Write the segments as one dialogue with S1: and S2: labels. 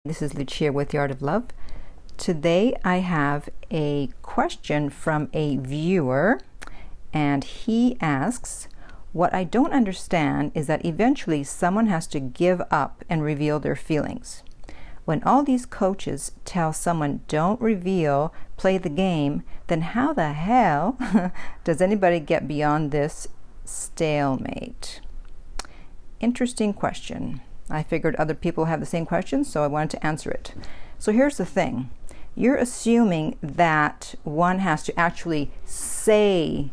S1: This is Lucia with The Art of Love. Today I have a question from a viewer, and he asks, what I don't understand is that eventually someone has to give up and reveal their feelings. When all these coaches tell someone don't reveal, play the game, then how the hell does anybody get beyond this stalemate? Interesting question. I figured other people have the same question, so I wanted to answer it. So here's the thing. You're assuming that one has to actually say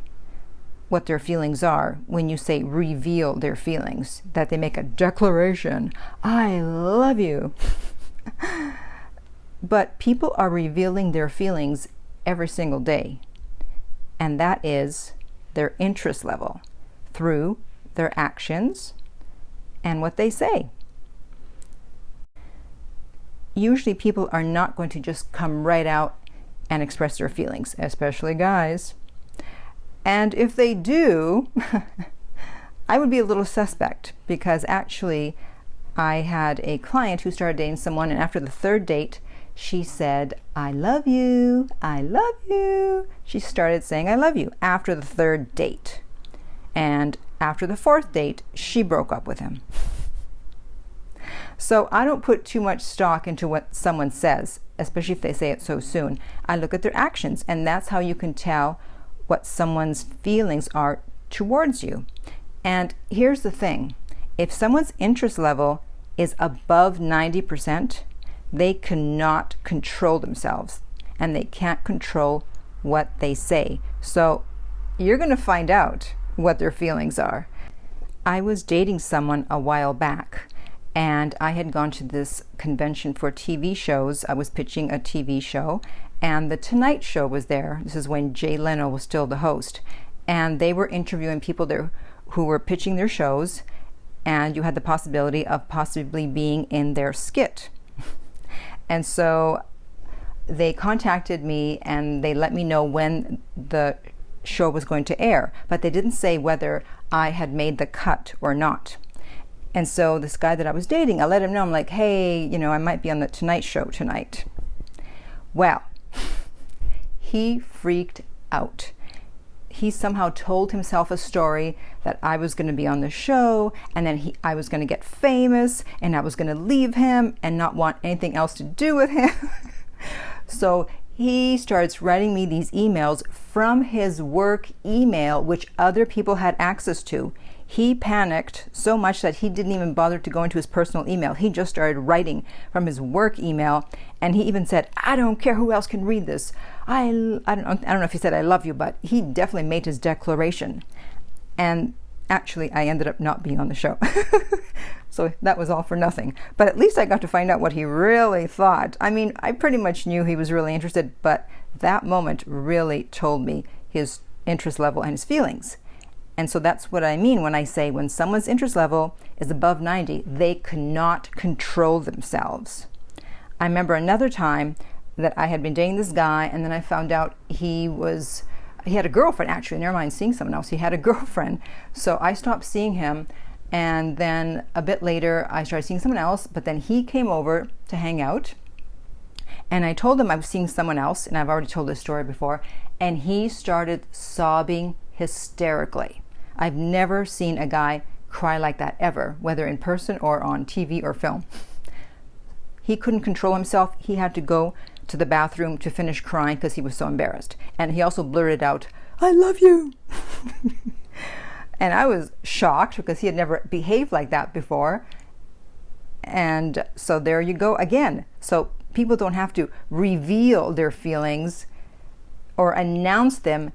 S1: what their feelings are when you say reveal their feelings, that they make a declaration, I love you. But people are revealing their feelings every single day, and that is their interest level through their actions and what they say. Usually people are not going to just come right out and express their feelings, especially guys. And if they do, I would be a little suspect, because actually I had a client who started dating someone, and after the third date, she said, I love you, I love you. She started saying, I love you after the third date. And after the fourth date, she broke up with him. So I don't put too much stock into what someone says, especially if they say it so soon. I look at their actions, and that's how you can tell what someone's feelings are towards you. And here's the thing. If someone's interest level is above 90%, they cannot control themselves, and they can't control what they say. So you're going to find out what their feelings are. I was dating someone a while back, and I had gone to this convention for TV shows. I was pitching a TV show, and The Tonight Show was there. This is when Jay Leno was still the host. And they were interviewing people there who were pitching their shows, and you had the possibility of possibly being in their skit. And so they contacted me, and they let me know when the show was going to air, but they didn't say whether I had made the cut or not. And so this guy that I was dating, I let him know, I'm like, hey, I might be on the Tonight Show tonight. Well, he freaked out. He somehow told himself a story that I was going to be on the show, and then I was going to get famous, and I was going to leave him and not want anything else to do with him. So he starts writing me these emails from his work email, which other people had access to. He panicked so much that he didn't even bother to go into his personal email. He just started writing from his work email, and he even said, I don't care who else can read this. I don't know if he said I love you, but he definitely made his declaration. And actually, I ended up not being on the show. So that was all for nothing. But at least I got to find out what he really thought. I mean, I pretty much knew he was really interested, but that moment really told me his interest level and his feelings. And so that's what I mean when I say when someone's interest level is above 90, they cannot control themselves. I remember another time that I had been dating this guy, and then I found out he had a girlfriend, actually. Never mind seeing someone else. He had a girlfriend. So I stopped seeing him, and then a bit later I started seeing someone else, but then he came over to hang out, and I told him I was seeing someone else, and I've already told this story before, and he started sobbing hysterically. I've never seen a guy cry like that ever, whether in person or on TV or film. He couldn't control himself. He had to go to the bathroom to finish crying because he was so embarrassed. And he also blurted out, I love you. And I was shocked because he had never behaved like that before. And so there you go again. So people don't have to reveal their feelings or announce them.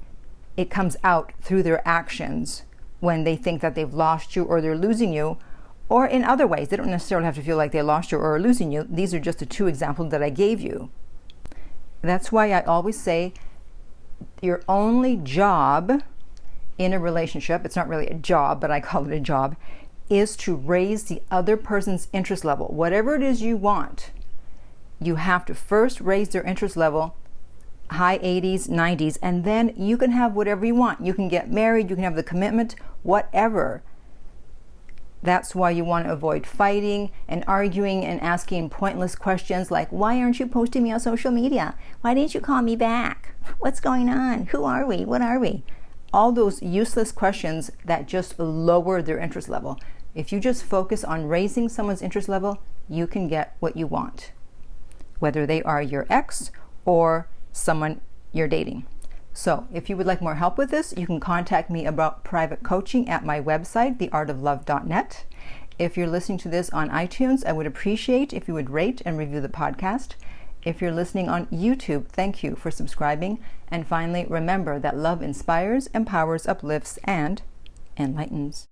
S1: It comes out through their actions when they think that they've lost you or they're losing you, or in other ways. They don't necessarily have to feel like they lost you or are losing you. These are just the two examples that I gave you. That's why I always say your only job in a relationship, it's not really a job, but I call it a job, is to raise the other person's interest level. Whatever it is you want, you have to first raise their interest level, high 80s, 90s, and then you can have whatever you want. You can get married, you can have the commitment, whatever. That's why you want to avoid fighting and arguing and asking pointless questions like, why aren't you posting me on social media? Why didn't you call me back? What's going on? Who are we? What are we? All those useless questions that just lower their interest level. If you just focus on raising someone's interest level, you can get what you want, whether they are your ex or someone you're dating. So if you would like more help with this, you can contact me about private coaching at my website, theartoflove.net. If you're listening to this on iTunes, I would appreciate if you would rate and review the podcast. If you're listening on YouTube, thank you for subscribing. And finally, remember that love inspires, empowers, uplifts, and enlightens.